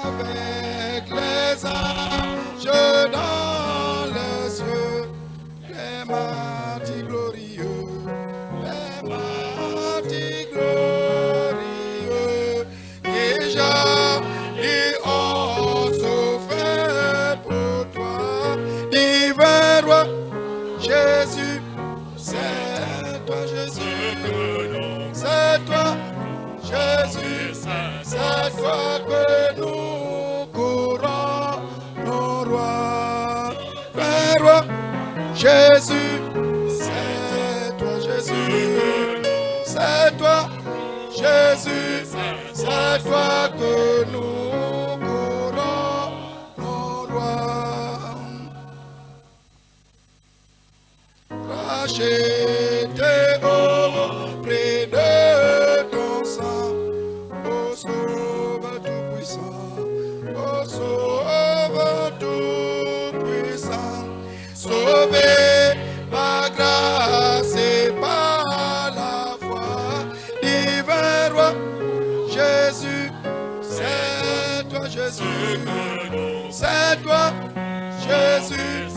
avec les anges dans les cieux, les martyrs glorieux, les martyrs glorieux, déjà ils ont souffert pour toi, divin roi Jésus, c'est toi Jésus, c'est toi Jésus, c'est toi que nous courons, nos rois, Frère roi Jésus, c'est toi Jésus, c'est toi Jésus, c'est toi que nous courons, nos rois. Racheté auprès de ton sang, ô Sauveur tout-puissant, ô Sauveur tout-puissant, sauvé par grâce et par la foi, divin roi Jésus, c'est toi Jésus, c'est toi Jésus,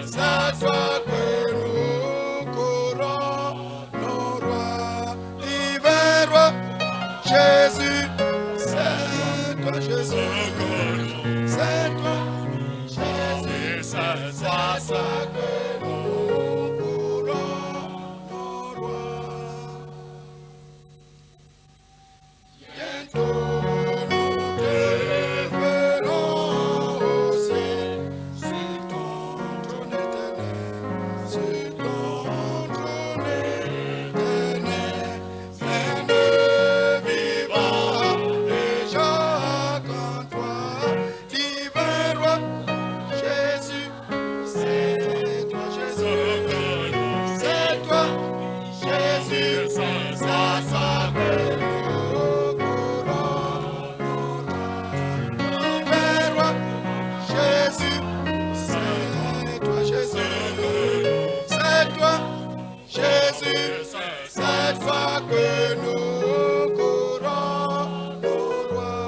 c'est toi que nous courons, nos rois, divin roi Jésus, c'est toi Jésus, c'est toi Jésus, c'est toi que nous courons, nos rois. Bientôt nous te verrons au ciel, sur ton trône éternel, sur ton trône éternel, plein de vivants déjà qu'en toi, divin roi Jésus, c'est toi Jésus, c'est toi Jésus, c'est toi que nous courons, nos rois, divin roi Jésus, c'est toi Jésus, c'est toi Jésus, c'est toi que nous courons, nos rois.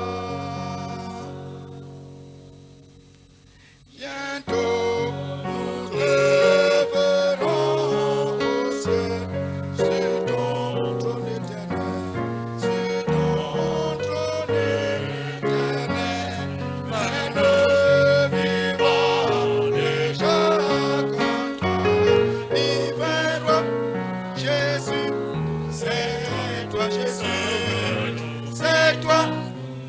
Bientôt nous te verrons au ciel, sur ton trône éternel, sur ton trône éternel, plein de vivants déjà qu'en toi, divin roi Jésus, c'est toi Jésus, c'est toi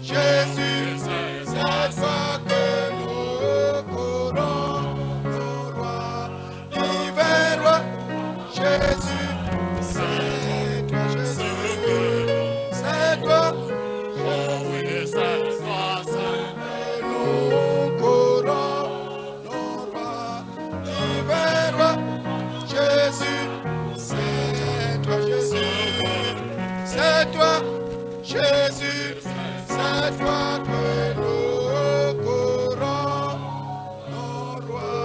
Jésus, c'est toi que nous courons, nos rois, divin roi Jésus, c'est toi Jésus, c'est toi Jésus, c'est toi que nous courons, nos rois, divin roi Jésus, c'est toi Jésus, c'est toi Jésus, c'est toi que nous courons, nos rois.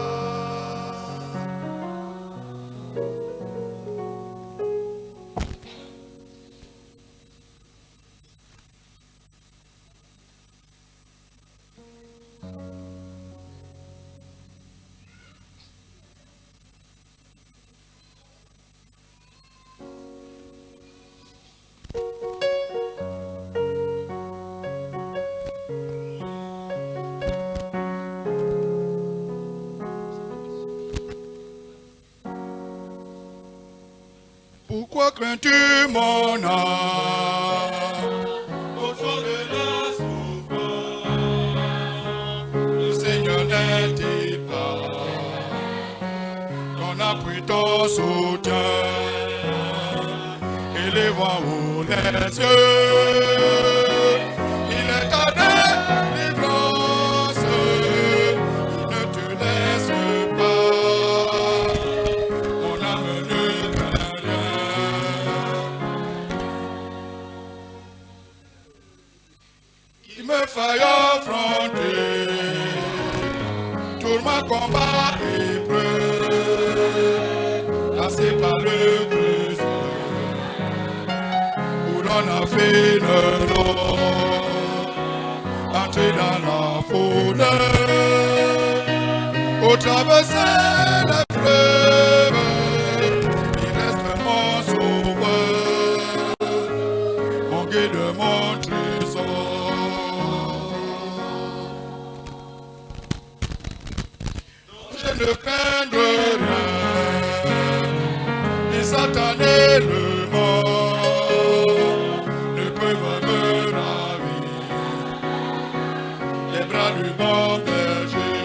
Pourquoi crains-tu mon âme au fond de la souffrance? Le Seigneur n'est-il pas ton appui, ton soutien, et les vents ou les cieux? Il est ta délivrance, il ne te laisse pas. Mon âme ne craint rien. Il me faille affronter tout ma combat épreuve, lassé par le besoin, où l'on a fait le long. monter dans la faune, au traverser les fleuves, il reste mon sauveur, mon guide, mon trésor. Je ne craindrai rien, ni Satan et le mort ne peuvent me ravir. Les bras du bon berger,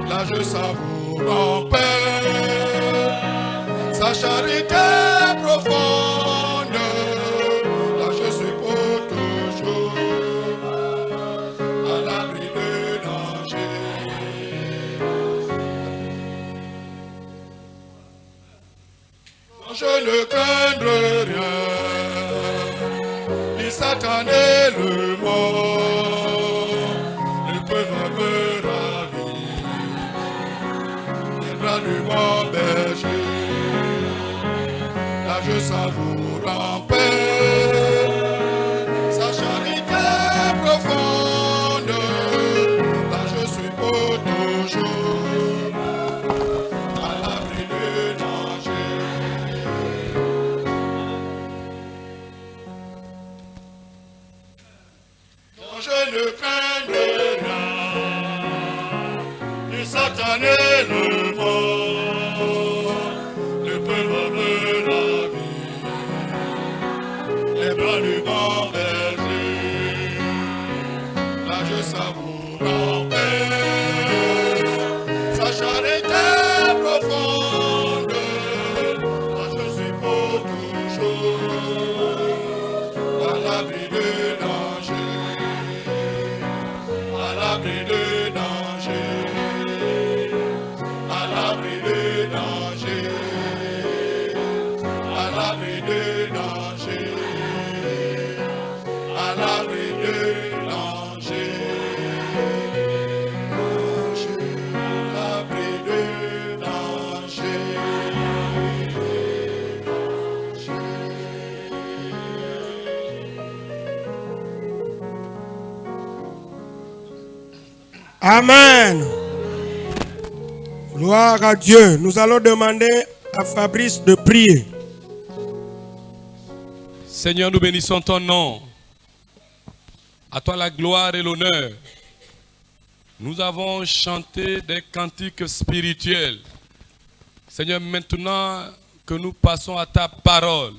là je savoure en paix sa charité profonde. Là je suis pour toujours à l'abri de danger. Je ne craindrai rien, ni Satan et le mort ne peuvent me ravir. Les bras du bon berger, là je savoure en paix sa charité profonde. Là je suis pour toujours à l'abri de danger. Je ne craindrai rien, ni Satan et le mort ne peuvent me ravir. Les bras du bon berger, là je savoure en paix sa charité profonde. Là je suis pour toujours à l'abri de danger. À l'abri de danger, à l'abri de danger, à l'abri de danger, à l'abri de danger, à l'abri de danger. Amen. Gloire à Dieu. Nous allons demander à Fabrice de prier. Seigneur, nous bénissons ton nom. À toi la gloire et l'honneur. Nous avons chanté des cantiques spirituels. Seigneur, maintenant que nous passons à ta parole,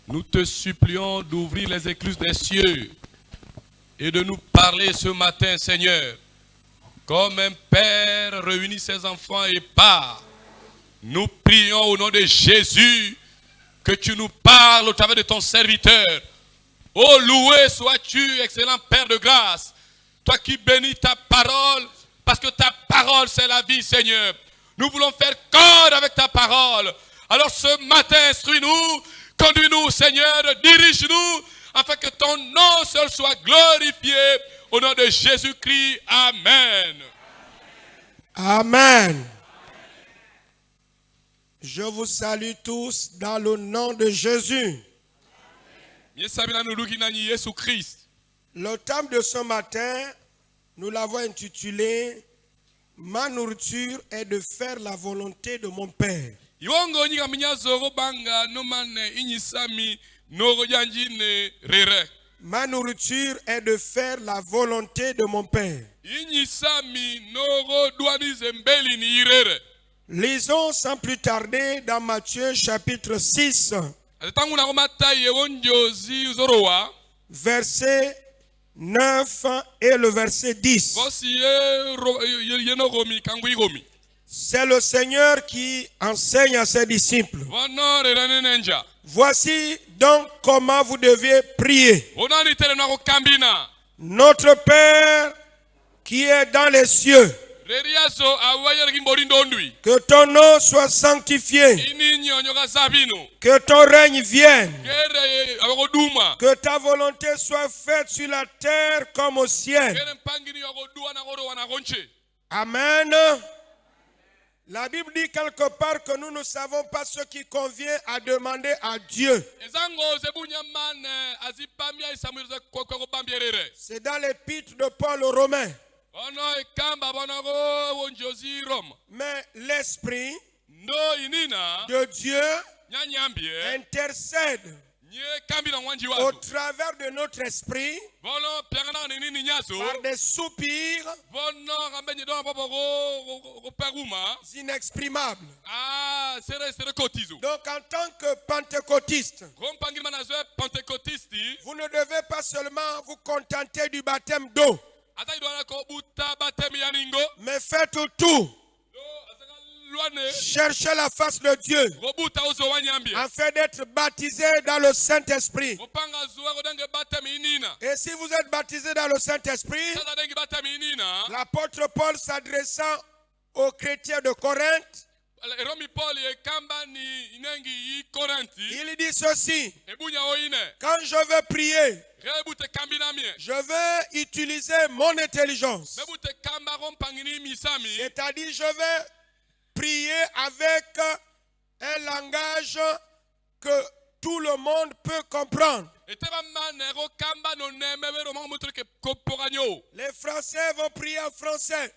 nous te supplions d'ouvrir les écluses des cieux et de nous parler ce matin, Seigneur. Comme un père réunit ses enfants et part, nous prions au nom de Jésus que tu nous parles au travers de ton serviteur. Oh, loué sois-tu, excellent Père de grâce, toi qui bénis ta parole, parce que ta parole c'est la vie, Seigneur. Nous voulons faire corps avec ta parole. Alors ce matin, instruis-nous, conduis-nous, Seigneur, dirige-nous, afin que ton nom seul soit glorifié. Au nom de Jésus-Christ, Amen. Amen. Je vous salue tous dans le nom de Jésus. Le thème de ce matin, nous l'avons intitulé « Ma nourriture est de faire la volonté de mon Père ». Ma nourriture est de faire la volonté de mon Père. Lisons sans plus tarder dans Matthieu chapitre 6, verset 9 et le verset 10. C'est le Seigneur qui enseigne à ses disciples. Voici donc comment vous devez prier. Notre Père qui est dans les cieux, que ton nom soit sanctifié, que ton règne vienne, que ta volonté soit faite sur la terre comme au ciel. Amen. La Bible dit quelque part que nous ne savons pas ce qui convient à demander à Dieu. C'est dans l'épître de Paul aux Romains. Mais l'Esprit de Dieu intercède au travers de notre esprit par des soupirs inexprimables. Donc en tant que pentecôtiste, vous ne devez pas seulement vous contenter du baptême d'eau, mais faites tout. Cherchez la face de Dieu afin d'être baptisé dans le Saint-Esprit. Et si vous êtes baptisé dans le Saint-Esprit, l'apôtre Paul s'adressant aux chrétiens de Corinthe, il dit ceci: quand je veux prier, je veux utiliser mon intelligence. C'est-à-dire, je vais prier avec un langage que tout le monde peut comprendre. Les Français vont prier en français.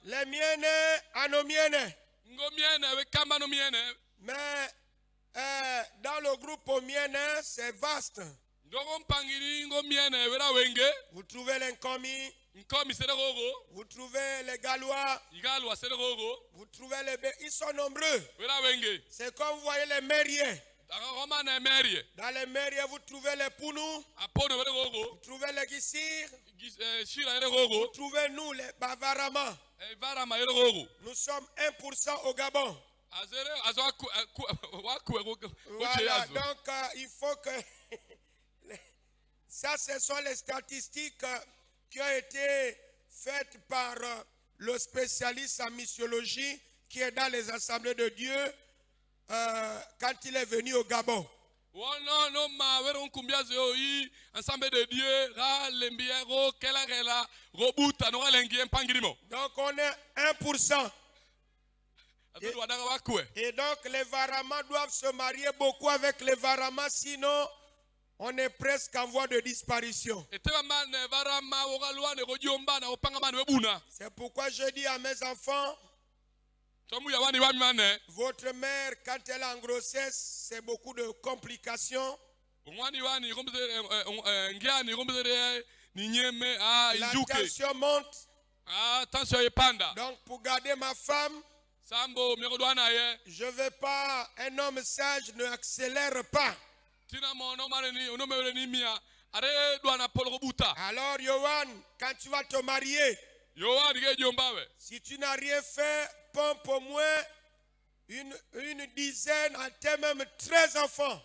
Les miennes en omiennes. Mais dans le groupe omienne, c'est vaste. Vous trouvez l'incommis, vous trouvez les Gallois, vous trouvez les... Ils sont nombreux. C'est comme vous voyez les Mériens. Dans les Mériens, vous trouvez les Pounous, vous trouvez les Gissir, vous trouvez nous les Bavarama. Nous sommes 1% au Gabon. Voilà, donc il faut que... Ça, ce sont les statistiques qui ont été faites par le spécialiste en missiologie qui est dans les assemblées de Dieu quand il est venu au Gabon. Donc on est 1%. Et donc les Varamas doivent se marier beaucoup avec les Varamas, sinon on est presque en voie de disparition. C'est pourquoi je dis à mes enfants, votre mère, quand elle est en grossesse, c'est beaucoup de complications. La tension monte. Donc pour garder ma femme, je ne veux pas, un homme sage ne accélère pas. Alors Yohan, quand tu vas te marier, si tu n'as rien fait, pompe au moins une dizaine, à terme même 13 enfants.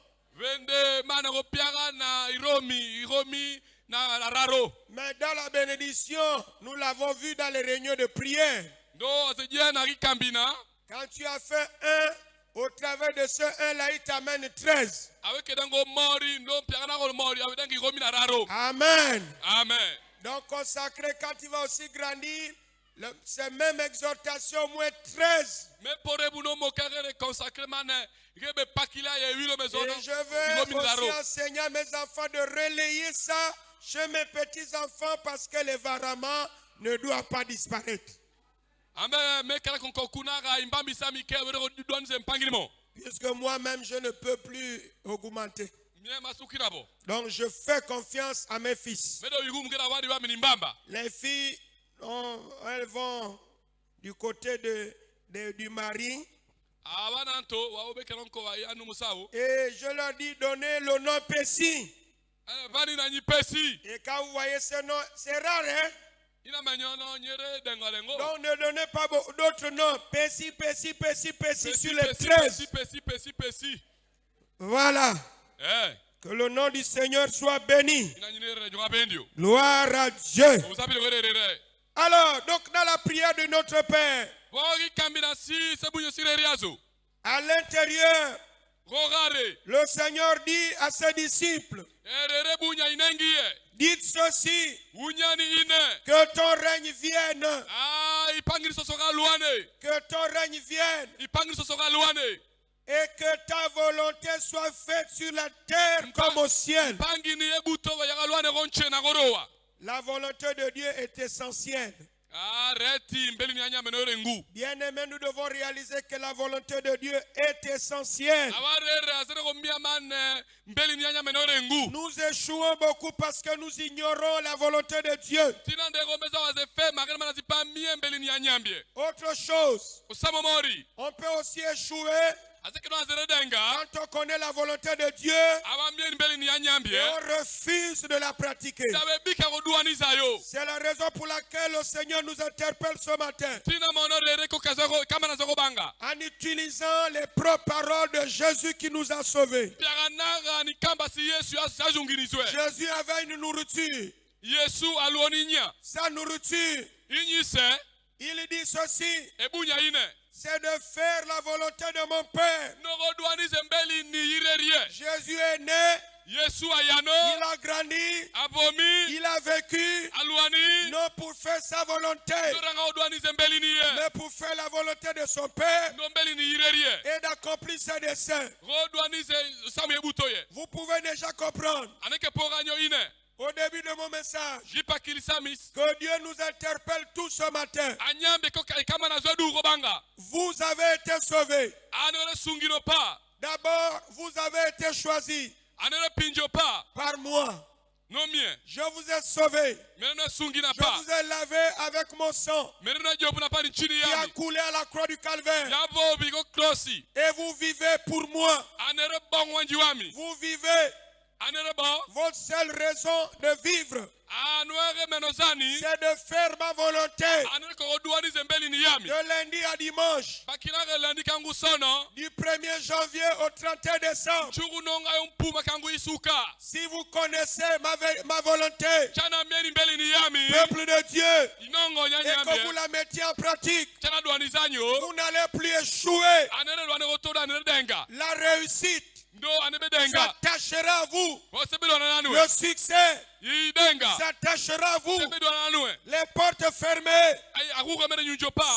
Mais dans la bénédiction, nous l'avons vu dans les réunions de prière. Quand tu as fait un, au travers de ce un-là, il t'amène 13. Amen. Amen. Donc consacré, quand il va aussi grandir, c'est même exhortation, au moins 13. Et je veux aussi enseigner à mes enfants de relayer ça chez mes petits-enfants parce que les Varamas ne doivent pas disparaître. Puisque moi-même, je ne peux plus augmenter. Donc, je fais confiance à mes fils. Les filles, elles vont du côté du mari. Et je leur dis, donnez le nom Pessi. Et quand vous voyez ce nom, c'est rare, hein? Donc ne donnez pas d'autres noms. Pessi sur les 13. Voilà. Que le nom du Seigneur soit béni. Gloire à Dieu. Alors, donc dans la prière de notre Père, à l'intérieur Le Seigneur dit à ses disciples, dites ceci, que ton règne vienne, que ton règne vienne, et que ta volonté soit faite sur la terre comme au ciel. La volonté de Dieu est essentielle. Bien-aimés, nous devons réaliser que la volonté de Dieu est essentielle. Nous échouons beaucoup parce que nous ignorons la volonté de Dieu. Autre chose, on peut aussi échouer quand on connaît la volonté de Dieu et on refuse de la pratiquer. C'est la raison pour laquelle le Seigneur nous interpelle ce matin en utilisant les propres paroles de Jésus qui nous a sauvés. Jésus avait une nourriture. Sa nourriture, il dit ceci, c'est de faire la volonté de mon Père. Jésus est né, il a grandi, il a vécu, non pour faire sa volonté, mais pour faire la volonté de son Père et d'accomplir ses desseins. Vous pouvez déjà comprendre au début de mon message que Dieu nous interpelle tous ce matin. Vous avez été sauvés. D'abord, vous avez été choisis par moi. Je vous ai sauvés. Je vous ai lavé avec mon sang qui a coulé à la croix du Calvaire. Et vous vivez pour moi. Vous vivez. Votre seule raison de vivre, c'est de faire ma volonté. De lundi à dimanche, du 1er janvier au 31 décembre. Si vous connaissez ma volonté, peuple de Dieu, et que vous la mettiez en pratique, vous n'allez plus échouer. La réussite s'attachera à vous. Le succès s'attachera à vous. Les portes fermées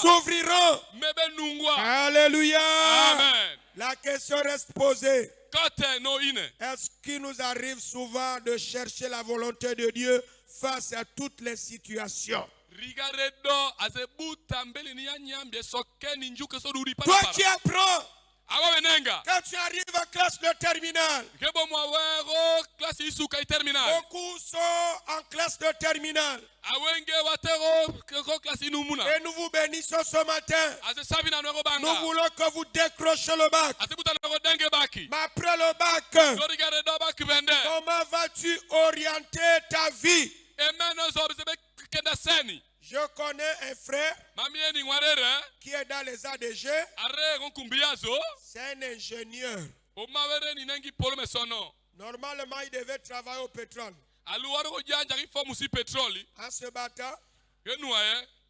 s'ouvriront. Alléluia. Amen. La question reste posée. Est-ce qu'il nous arrive souvent de chercher la volonté de Dieu face à toutes les situations? Toi qui apprends, quand tu arrives en classe de terminale, beaucoup sont en classe de terminale. Et nous vous bénissons ce matin. Nous voulons que vous décrochiez le bac. Mais après le bac, comment vas-tu orienter ta vie? Je connais un frère qui est dans les ADG. C'est un ingénieur. Normalement, il devait travailler au pétrole. En se battant,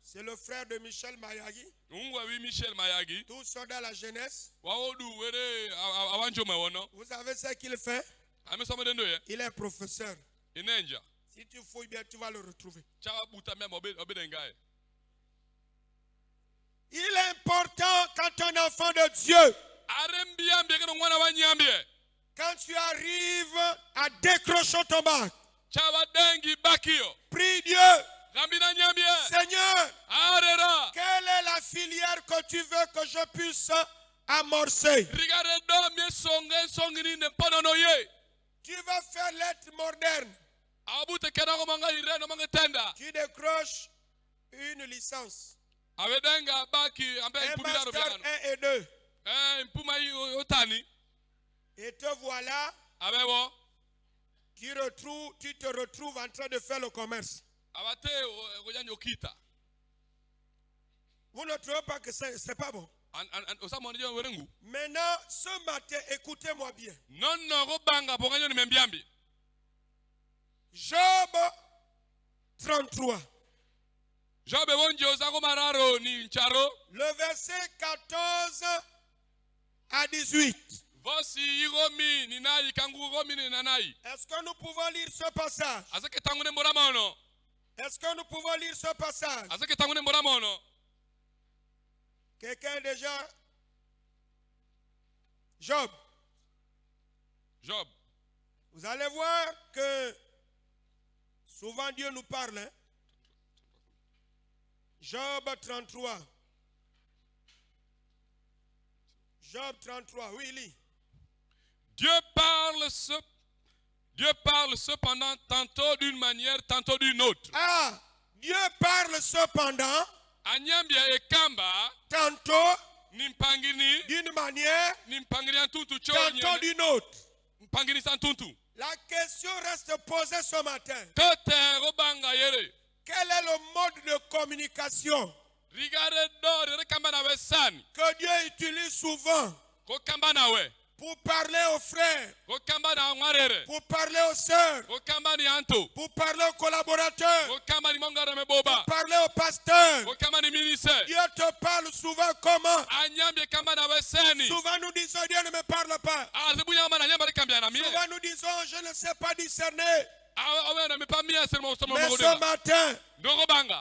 c'est le frère de Michel Mayagi. Tous sont dans la jeunesse. Vous savez ce qu'il fait? Il est professeur. Si tu fouilles bien, tu vas le retrouver. Il est important quand un enfant de Dieu, quand tu arrives à décrocher ton bac, prie Dieu. Seigneur, quelle est la filière que tu veux que je puisse amorcer? Tu vas faire lettres modernes. Tu décroches une licence. Un master 1 et 2. Et te voilà. Tu te retrouves en train de faire le commerce. Vous ne trouvez pas que c'est pas bon? Maintenant, ce matin, écoutez-moi bien. Job 33. Le verset 14 à 18. Est-ce que nous pouvons lire ce passage? Est-ce que nous pouvons lire ce passage? Quelqu'un déjà? Job. Job. Vous allez voir que souvent Dieu nous parle. Hein? Job 33. Job 33, oui, lis. Dieu parle cependant tantôt d'une manière, tantôt d'une autre. Ah, Dieu parle cependant tantôt d'une manière, tantôt d'une autre. La question reste posée ce matin. Quel est le mode de communication que Dieu utilise souvent pour parler aux frères, pour parler aux sœurs, pour parler aux collaborateurs, pour parler aux pasteurs? Dieu te parle souvent comment? Souvent nous disons Dieu ne me parle pas. Souvent nous disons je ne sais pas discerner. Mais ce matin,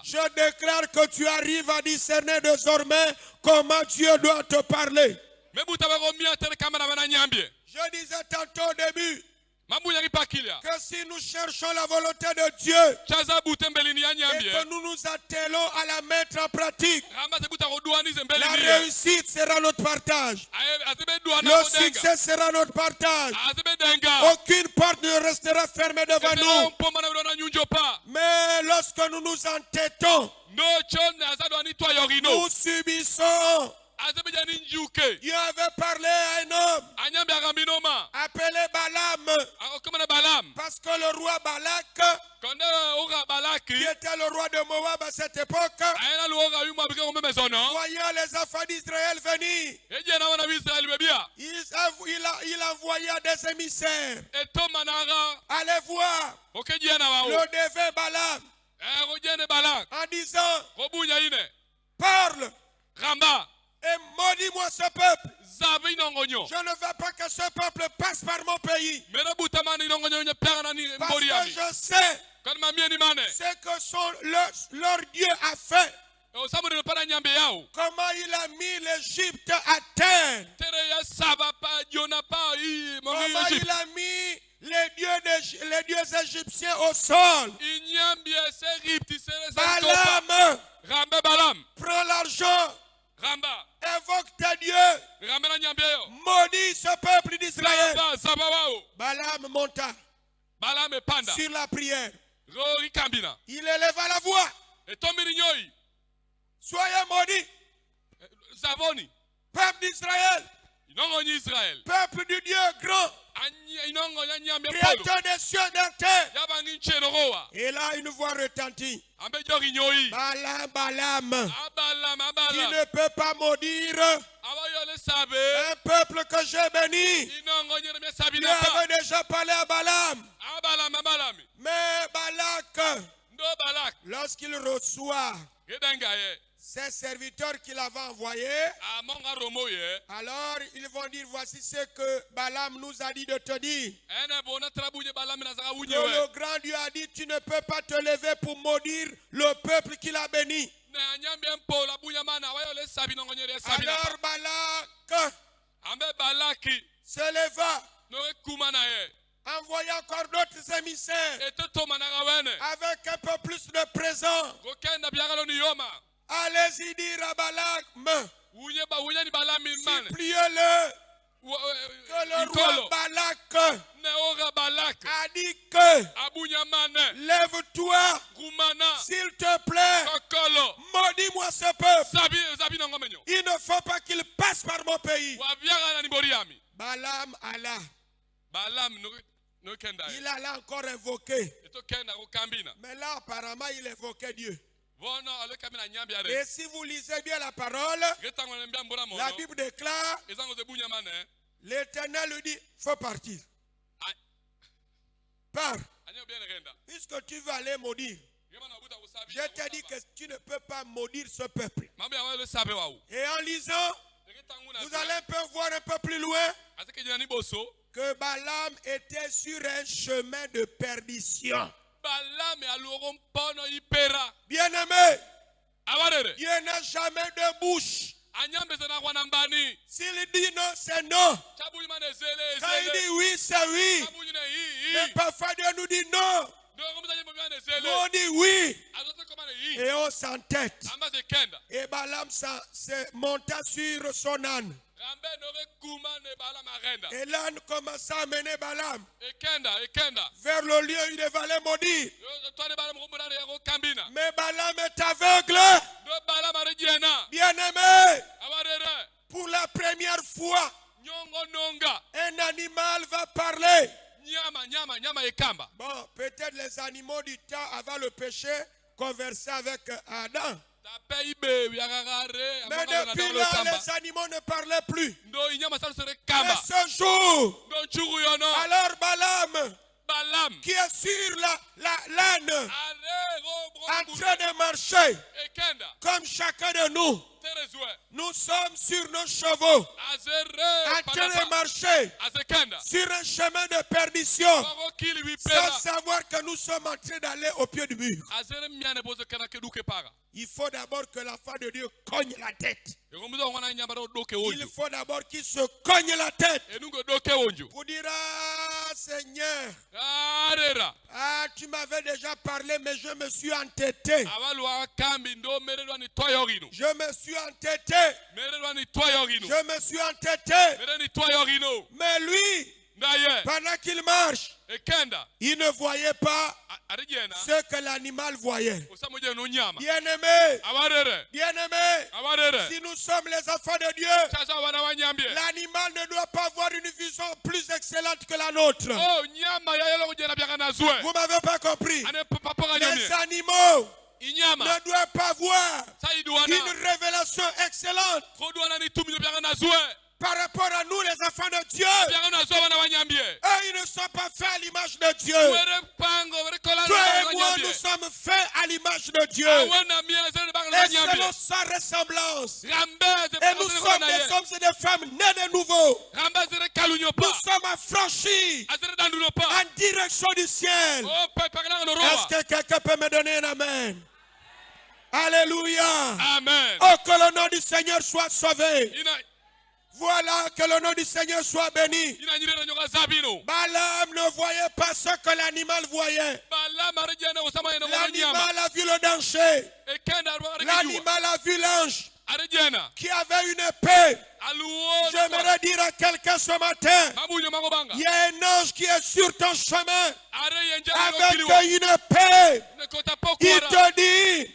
je déclare que tu arrives à discerner désormais comment Dieu doit te parler. Je disais tantôt au début que si nous cherchons la volonté de Dieu et que nous nous attelons à la mettre en pratique, la réussite sera notre partage. Le succès sera notre partage. Aucune porte ne restera fermée devant nous. Mais lorsque nous nous entêtons, nous subissons. Dieu avait parlé à un homme appelé Balaam, parce que le roi Balak, qui était le roi de Moab à cette époque, voyant les enfants d'Israël venir, il envoya des émissaires. Allez voir le défunt Balaam en disant parle et maudis-moi ce peuple. Je ne veux pas que ce peuple passe par mon pays. Parce que je sais ce que leur Dieu a fait. Comment il a mis l'Égypte à terre. Comment il a mis les dieux égyptiens au sol. Balaam, prends l'argent. Invoque tes dieux. Maudis ce peuple d'Israël. Balaam monta sur la prière. Il éleva la voix. Soyez maudits. Peuple d'Israël. Peuple du Dieu grand. Créateur des cieux et de la terre. Et là, une voix retentit. Balaam, qui ne peut pas maudire un peuple que j'ai béni. Dieu avait déjà parlé à Balaam. Mais Balak, lorsqu'il reçoit ses serviteurs qu'il avait envoyés, alors ils vont dire voici ce que Balaam nous a dit de te dire. Que le grand Dieu a dit tu ne peux pas te lever pour maudire le peuple qu'il a béni. Alors Balak se leva, envoya encore d'autres émissaires avec un peu plus de présents. Allez-y dire à Balaam, suppliez-le que le roi Balak a dit que lève-toi, s'il te plaît, maudis-moi ce peuple. Il ne faut pas qu'il passe par mon pays. Balaam alla. Il alla encore invoquer. Mais là, apparemment, il évoquait Dieu. Et si vous lisez bien la parole, la Bible déclare, l'Éternel lui dit, faut partir. Pars. Puisque tu vas aller maudire. Je t'ai dit que tu ne peux pas maudire ce peuple. Et en lisant, vous allez un peu voir un peu plus loin que Balaam était sur un chemin de perdition. Bien-aimé, Dieu n'a jamais de bouche. S'il dit non, c'est non. Quand il dit oui, c'est oui. Mais parfois Dieu nous dit non. Nous on dit oui. Et on s'entête. Et Balaam monta sur son âne. Et l'âne commença à mener Balaam vers le lieu où il devait aller maudire. Mais Balaam est aveugle. Bien-aimé, pour la première fois, un animal va parler. Bon, peut-être les animaux du temps avant le péché conversaient avec Adam. Mais depuis là, les animaux ne parlaient plus. Mais ce jour, alors Balaam, qui est sur l'âne, en train de marcher, comme chacun de nous, nous sommes sur nos chevaux, en train de marcher sur un chemin de perdition, sans savoir que nous sommes en train d'aller au pied du mur. Il faut d'abord que la foi de Dieu cogne la tête. Il faut d'abord qu'il se cogne la tête pour dire: ah Seigneur, tu m'avais déjà parlé, mais je me suis entêté. Je me suis entêté. Je me suis entêté. Mais lui, pendant qu'il marche, il ne voyait pas ce que l'animal voyait. Bien-aimé, si nous sommes les enfants de Dieu, l'animal ne doit pas avoir une vision plus excellente que la nôtre. Vous ne m'avez pas compris. Les animaux ne doivent pas voir une révélation excellente par rapport à nous, les enfants de Dieu. Eux, ils ne sont pas faits à l'image de Dieu. Toi et moi, nous sommes faits à l'image de Dieu. Et selon sa ressemblance. Et nous sommes des hommes et des femmes nés de nouveau. Nous sommes affranchis en direction du ciel. Est-ce que quelqu'un peut me donner un amen? Alléluia. Amen. Oh, que le nom du Seigneur soit sauvé. Voilà, que le nom du Seigneur soit béni. Balaam ne voyait pas ce que l'animal voyait. L'animal a vu le danger. L'animal a vu l'ange qui avait une épée. J'aimerais dire à quelqu'un ce matin, il y a un ange qui est sur ton chemin avec une épée. Il te dit: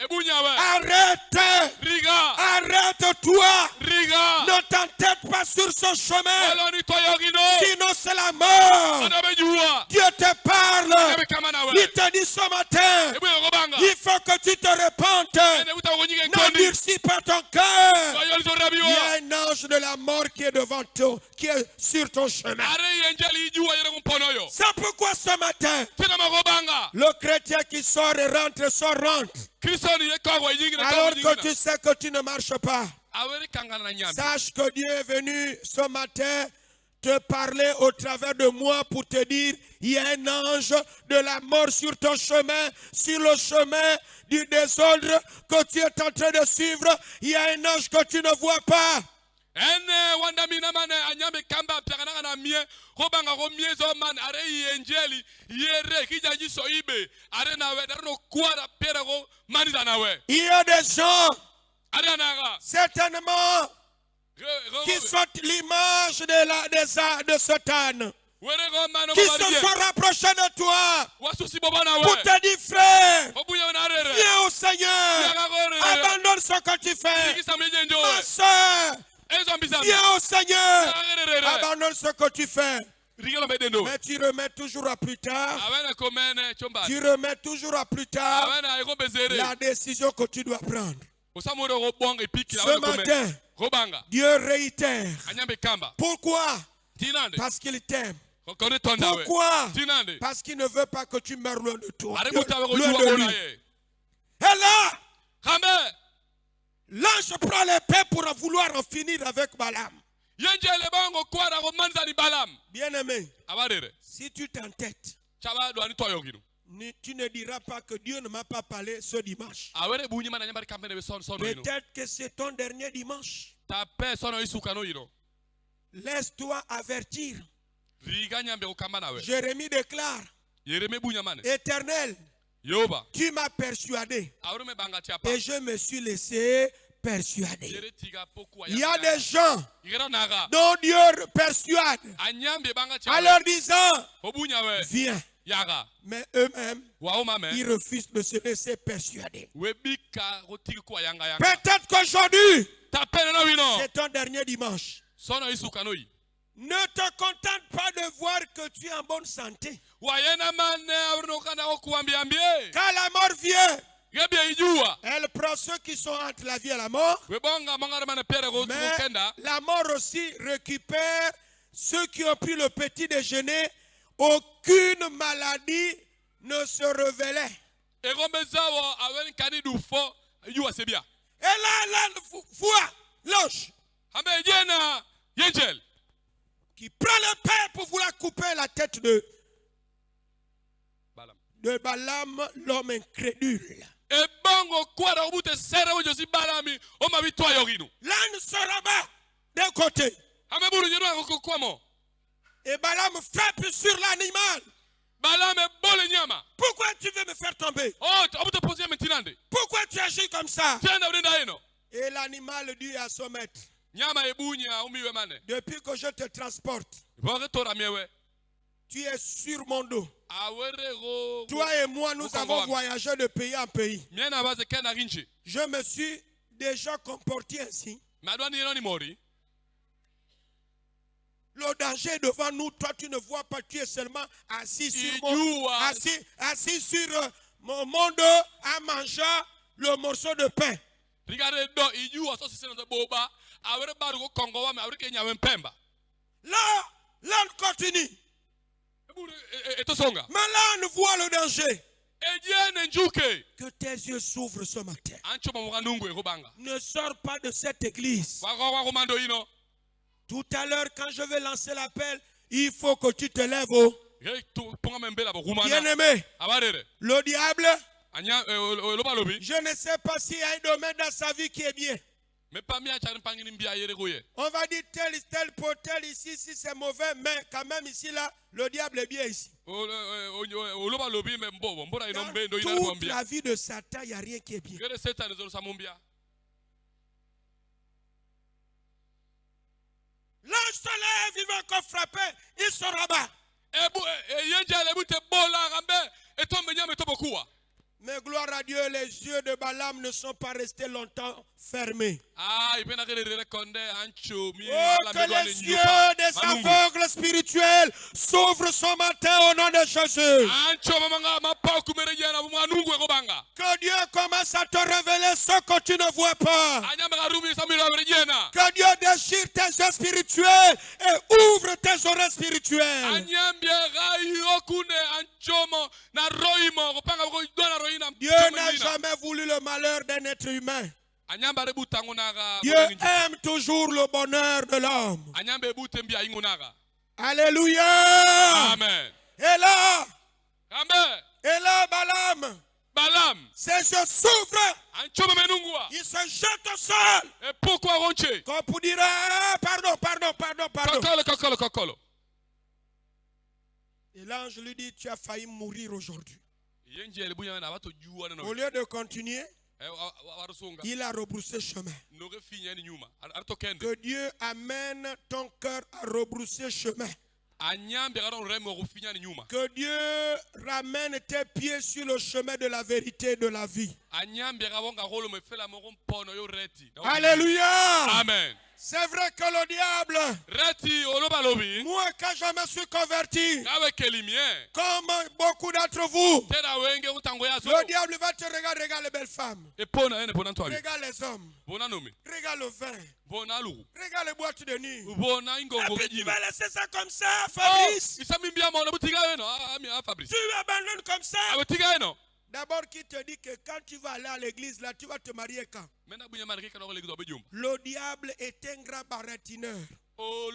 arrête, arrête-toi, ne t'entête pas sur ce chemin, sinon c'est la mort. Dieu te parle, il te dit ce matin, il faut que tu te repentes, n'endurcis pas ton cœur. Il y a un ange de la mort qui est devant toi, qui est sur ton chemin. C'est pourquoi ce matin, le chrétien qui sort et rentre, rentre. Alors que tu sais que tu ne marches pas, sache que Dieu est venu ce matin te parler au travers de moi pour te dire: il y a un ange de la mort sur ton chemin, sur le chemin du désordre que tu es en train de suivre. Il y a un ange que tu ne vois pas. Il y a des gens, certainement, qui sont l'image de Satan, qui se sont rapprochés de toi pour te dire: frère, viens au Seigneur, abandonne ce que tu fais. Ma soeur, viens au Seigneur, abandonne ce que tu fais. Mais tu remets toujours à plus tard. Tu remets toujours à plus tard la décision que tu dois prendre. Ce matin, Dieu réitère. Pourquoi? Parce qu'il t'aime. Pourquoi? Parce qu'il ne veut pas que tu meurs loin de toi. Loin de lui. Et là, L'ange prend l'épée pour vouloir en finir avec Balaam. Bien-aimé, si tu t'entêtes, tu ne diras pas que Dieu ne m'a pas parlé ce dimanche. Peut-être que c'est ton dernier dimanche. Laisse-toi avertir. Jérémie déclare, Éternel, tu m'as persuadé et je me suis laissé persuader. Il y a des gens dont Dieu persuade en leur disant, viens. Mais eux-mêmes, ils refusent de se laisser persuader. Peut-être qu'aujourd'hui, c'est ton dernier dimanche. Ne te contente pas de voir que tu es en bonne santé. Quand la mort vient, elle prend ceux qui sont entre la vie et la mort. Mais la mort aussi récupère ceux qui ont pris le petit déjeuner. Aucune maladie ne se révélait. Et là, voit l'ange qui prend l'épée pour vouloir couper la tête de Balaam, l'homme incrédule. L'âne se rabat d'un côté. Et Balaam frappe sur l'animal. Pourquoi tu veux me faire tomber? Pourquoi tu agis comme ça? Et l'animal dit à son maître, depuis que je te transporte, tu es sur mon dos. Toi et moi, nous avons voyagé de pays en pays. Je me suis déjà comporté ainsi. Le danger est devant nous. Toi, tu ne vois pas. Tu es seulement assis sur mon dos en mangeant le morceau de pain. Là, l'âne continue. Mais l'âne voit le danger. Que tes yeux s'ouvrent ce matin. Ne sors pas de cette église. Tout à l'heure, quand je vais lancer l'appel, il faut que tu te lèves. Bien-aimé, le diable, je ne sais pas s'il y a un domaine dans sa vie qui est bien. On va dire tel potel ici, si c'est mauvais, mais quand même ici, là, le diable est bien ici. Dans toute la vie de Satan, il n'y a rien qui est bien. L'ange se lève, il va encore frapper, il se rabat. Mais gloire à Dieu, les yeux de Balaam ne sont pas restés longtemps fermés. Oh, que les yeux des aveugles spirituels s'ouvrent ce matin au nom de Jésus. Que Dieu commence à te révéler ce que tu ne vois pas. Que Dieu déchire tes yeux spirituels et ouvre tes oreilles spirituelles. Dieu n'a jamais voulu le malheur d'un être humain. Dieu aime toujours le bonheur de l'homme. Alléluia. Amen. Et là, Amen. Et là, Balaam, ses yeux s'ouvrent. Il se jette au sol. Et pourquoi roncher? Comme pour dire, pardon. Et l'ange lui dit, tu as failli mourir aujourd'hui. Au lieu de continuer, il a rebroussé chemin. Que Dieu amène ton cœur à rebrousser chemin. Que Dieu ramène tes pieds sur le chemin de la vérité et de la vie. Alléluia. Amen. C'est vrai que le diable, moi quand je me suis converti, comme beaucoup d'entre vous, le diable va te regarder, regarde les belles femmes, regarde les hommes, regarde le vin, regarde les boîtes de nuit. Et puis tu vas laisser ça comme ça, Fabrice. Tu abandonnes comme ça. D'abord, qui te dit que quand tu vas aller à l'église, là, tu vas te marier quand? Le diable est un grand baratineur. Donc,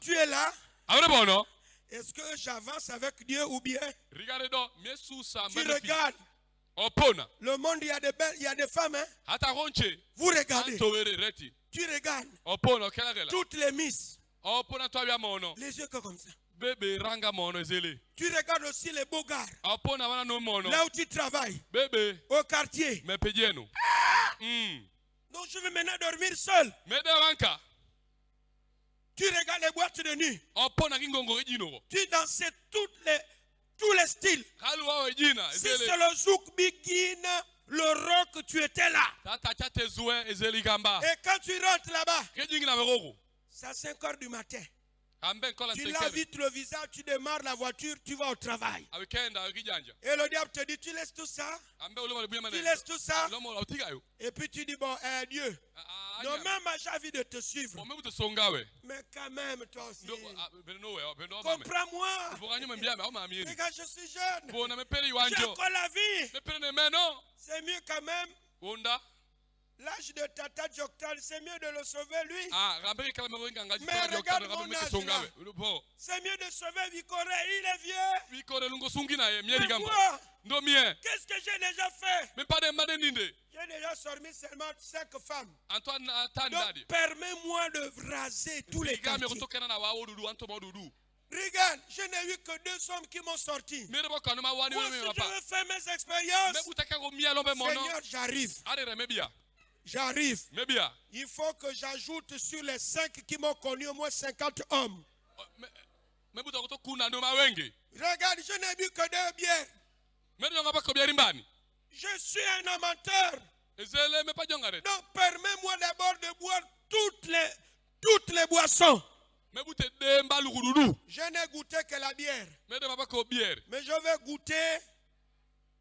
tu es là. Est-ce que j'avance avec Dieu ou bien? Tu regardes. Le monde, il y a des femmes. Hein? Vous regardez. Tu regardes. Toutes les misses. Les yeux comme ça. Tu regardes aussi les beaux gars. Là où tu travailles. Au quartier. Donc je vais maintenant dormir seul. Tu regardes les boîtes de nuit. Tu danses tous les styles. Si c'est le zouk bigine, le rock, tu étais là. Et quand tu rentres là-bas, c'est à 5 heures du matin. Tu laves vite le visage, tu démarres la voiture, tu vas au travail. Et le diable te dit, tu laisses tout ça? Tu laisses tout ça? Et puis tu dis, bon, Dieu, non, même j'ai envie de te suivre. Mais quand même, toi aussi. Comprends-moi. Regarde, je suis jeune. J'ai encore la vie. C'est mieux quand même. L'âge de Tata Joktan, c'est mieux de le sauver lui. Mais regarde mon âge là. C'est mieux de sauver Vicoré, il est vieux. Mais moi, qu'est-ce que j'ai déjà fait? J'ai déjà sorti seulement 5 femmes. Donc permets-moi de raser tous les quartiers. Regarde, je n'ai eu que 2 hommes qui m'ont sorti. Moi aussi je veux faire mes expériences. Seigneur, j'arrive. Il faut que j'ajoute sur les 5 qui m'ont connu au moins 50 hommes. Regarde, je n'ai bu que 2 bières. Je suis un amateur. Donc permets-moi d'abord de boire toutes les boissons. Je n'ai goûté que la bière. Mais je vais goûter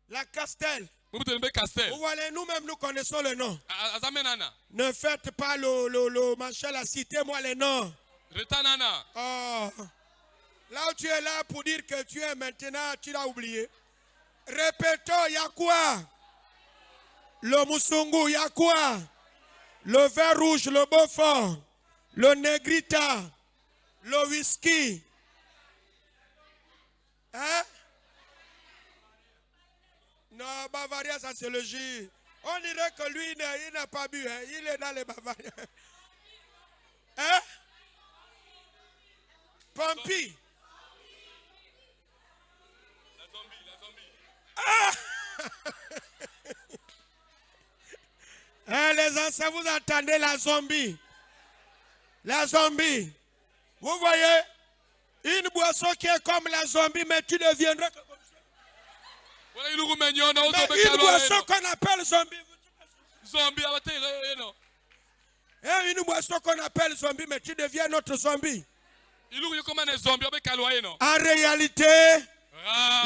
la Castel. Vous voyez, nous-mêmes, nous connaissons le nom. Ne faites pas le machin, la citez-moi les noms. Oh. Là où tu es là pour dire que tu es maintenant, tu l'as oublié. Répétons, il y a quoi? Le Musungu, il y a quoi? Le vin rouge, le Beaufort, le Negrita, le whisky. Hein? Non, Bavaria, ça c'est le jus. On dirait que lui, il n'a pas bu. Hein? Il est dans les Bavariens. Hein? Pompi. Ah! Hein, les anciens, vous entendez la zombie. La zombie. Vous voyez? Une boisson qui est comme la zombie, mais tu deviendras comme ça. Mais une boisson qu'on appelle zombie. Et une boisson qu'on appelle zombie, mais tu deviens notre zombie. En réalité,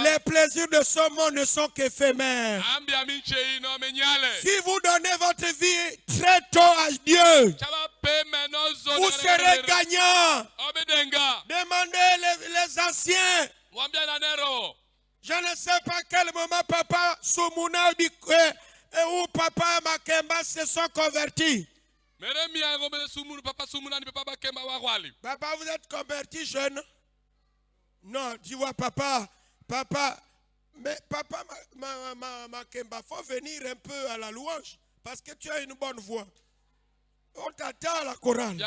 les plaisirs de ce monde ne sont qu'éphémères. Si vous donnez votre vie très tôt à Dieu, vous serez gagnant. Demandez les anciens. Je ne sais pas quel moment papa Soumouna ou papa Makemba se sont convertis. Papa, vous êtes converti jeune? Non, tu vois papa, mais papa Makemba, il faut venir un peu à la louange parce que tu as une bonne voix. On t'attend à la chorale.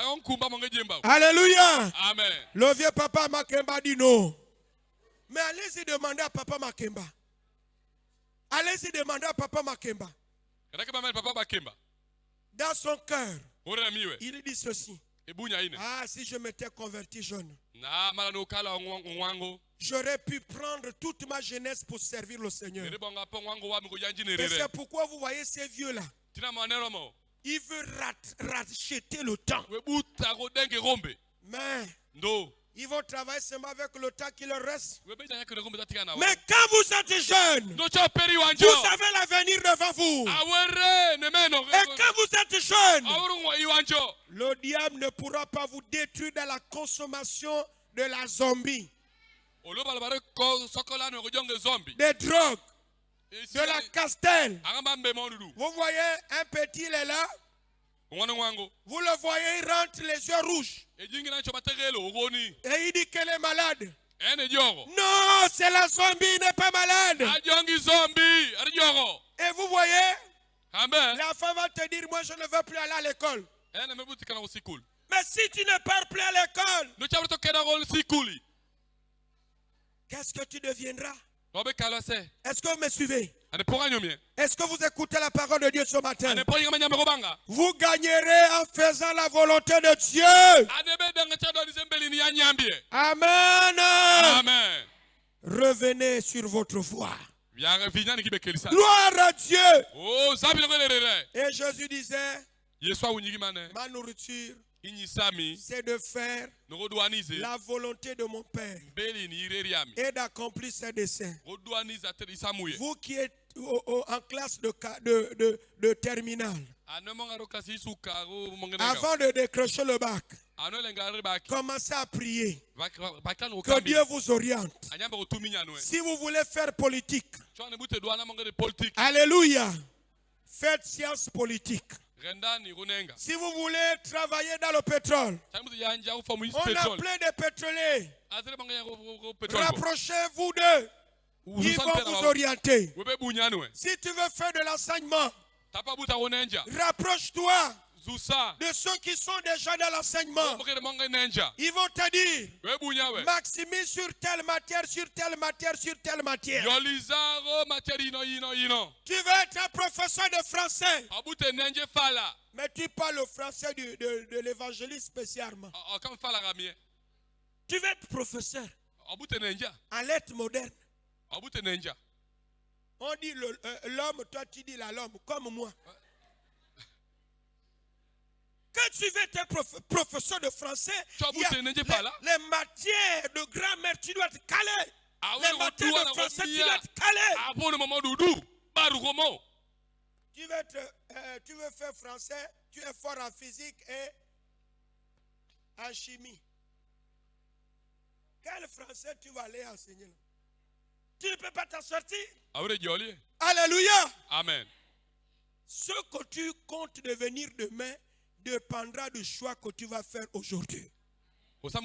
Alléluia. Amen. Le vieux papa Makemba dit non. Mais allez-y demander à papa Makemba. Allez-y demander à papa Makemba. Dans son cœur, il dit ceci. Ah, si je m'étais converti jeune, j'aurais pu prendre toute ma jeunesse pour servir le Seigneur. Et c'est pourquoi vous voyez ces vieux-là. Ils veulent racheter le temps. Mais ils vont travailler seulement avec le temps qui leur reste. Mais quand vous êtes jeune, vous avez l'avenir devant vous. Et quand vous êtes jeune, le diable ne pourra pas vous détruire dans la consommation de la zombie. des drogues, de la castelle. Vous voyez, un petit, il est là. Vous le voyez, il rentre les yeux rouges. Et il dit qu'elle est malade. Non, c'est la zombie, il n'est pas malade. Et vous voyez, la femme va te dire, moi je ne veux plus aller à l'école. Mais si tu ne pars plus à l'école, qu'est-ce que tu deviendras? Est-ce que vous me suivez? Est-ce que vous écoutez la parole de Dieu ce matin? Vous gagnerez en faisant la volonté de Dieu. Amen. Amen. Revenez sur votre voie. Gloire à Dieu. Et Jésus disait, ma nourriture, c'est de faire la volonté de mon Père et d'accomplir ses desseins. Vous qui êtes en classe de terminale, avant de décrocher le bac, commencez à prier que Dieu vous oriente. Si vous voulez faire politique, alléluia, faites science politique. Si vous voulez travailler dans le pétrole, on a plein de pétroliers. Rapprochez-vous d'eux. Ils vont vous orienter. Si tu veux faire de l'enseignement, rapproche-toi de ceux qui sont déjà dans l'enseignement. Ils vont te dire, maximise sur telle matière, sur telle matière, sur telle matière. Tu veux être un professeur de français, mais tu parles le français de l'évangéliste spécialement. Tu veux être professeur en lettres modernes. On dit l'homme, toi tu dis l'homme, comme moi. Quand tu veux être professeur de français, il y a les matières de grammaire, tu dois être calé. Les matières de français, tu dois être calé. Tu veux faire français, tu es fort en physique et en chimie. Quel français tu vas aller enseigner? Tu ne peux pas t'en sortir. Alléluia. Amen. Ce que tu comptes devenir demain dépendra du choix que tu vas faire aujourd'hui. Mais tu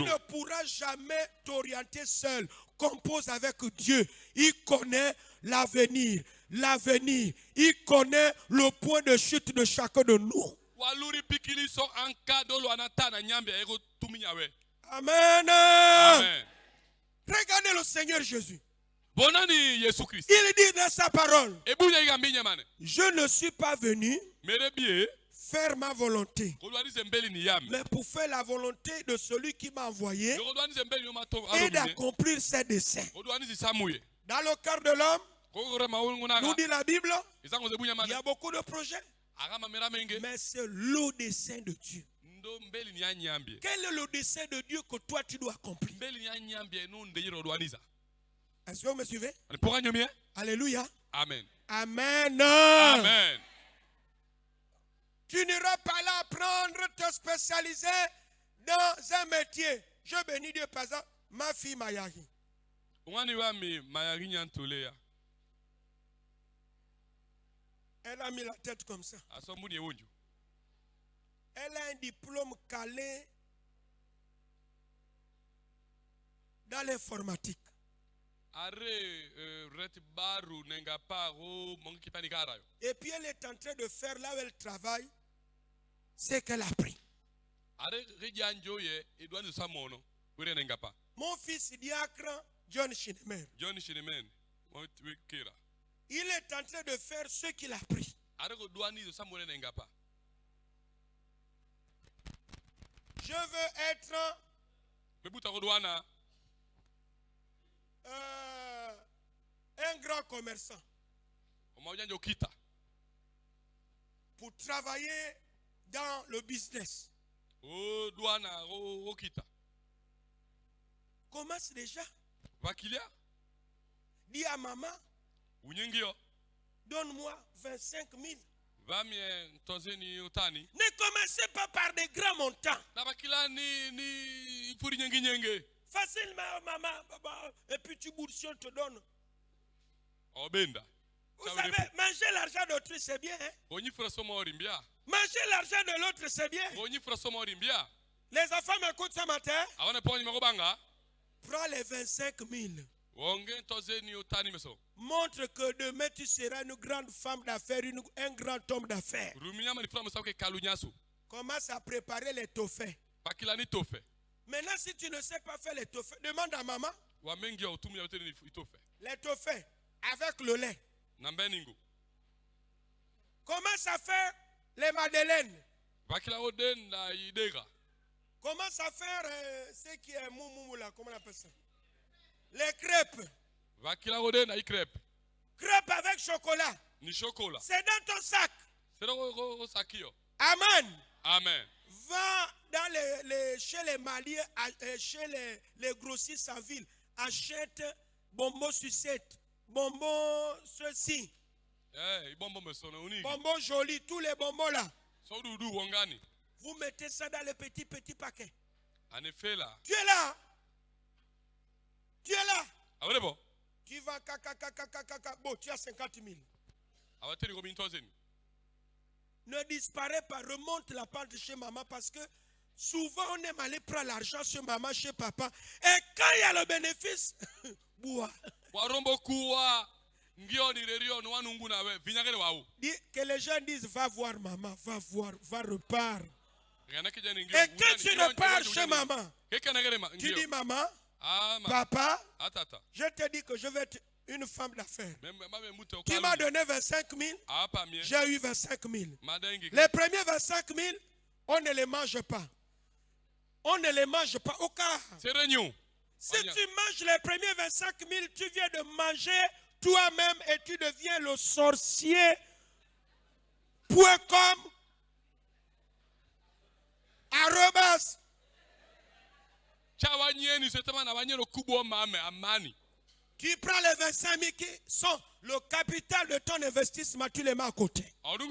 ne pourras jamais t'orienter seul. Compose avec Dieu. Il connaît l'avenir. L'avenir. Il connaît le point de chute de chacun de nous. Amen. Amen. Regardez le Seigneur Jésus. Il Il dit dans sa parole, je ne suis pas venu faire ma volonté, mais pour faire la volonté de celui qui m'a envoyé et d'accomplir ses desseins. Dans le cœur de l'homme, nous dit la Bible, il y a beaucoup de projets, mais c'est le dessein de Dieu. Quel est le dessein de Dieu que toi tu dois accomplir? Est-ce que vous me suivez? Alléluia. Amen. Amen. Amen. Tu n'iras pas là apprendre, te spécialiser dans un métier. Je bénis Dieu par exemple, ma fille Mayari. Elle a mis la tête comme ça. Elle a un diplôme calé dans l'informatique. Et puis elle est en train de faire là où elle travaille ce qu'elle a appris. Mon fils diacre John Shinemer, il est en train de faire ce qu'il a appris. Je veux être un grand commerçant pour travailler dans le business. Commence déjà. Dis à maman, donne-moi 25 000. Ne commencez pas par des grands montants. Facilement, maman, et puis tu bourres si on te donne. Vous savez, manger l'argent d'autrui, c'est bien. Hein? Manger l'argent de l'autre, c'est bien. Les enfants m'écoutent ce matin. Prends les 25 000. Montre que demain tu seras une grande femme d'affaires, un grand homme d'affaires. Commence à préparer les tofaits. Maintenant, si tu ne sais pas faire les tofaits, demande à maman. Les tofaits avec le lait. Commence à faire les madeleines. Commence à faire ce qui est moumou là, comment on appelle ça? Les crêpes. Crêpes avec chocolat. C'est dans ton sac. Amen. Amen. Va dans chez les Maliens, chez les grossistes en ville. Achète bonbons sucettes, bonbons ceci. Bonbons jolis, tous les bonbons là. Vous mettez ça dans les petits paquets. Tu es là. Tu es là. Tu vas bon, tu as 50 000. Ne disparaît pas, remonte la pente chez maman parce que souvent on aime aller prendre l'argent chez maman, chez papa. Et quand il y a le bénéfice, bois. Que les gens disent va voir maman, va voir, va repart. Et quand tu repars chez maman, tu dis maman, papa, je te dis que je vais être une femme d'affaires. Tu m'as donné 25 000, j'ai eu 25 000. Les premiers 25 000, on ne les mange pas. On ne les mange pas au cas. Si tu manges les premiers 25 000, tu viens de manger toi-même et tu deviens le sorcier. .com arrobas. Tu prends les 25 000 qui sont le capital de ton investissement, tu les mets à côté. Dans les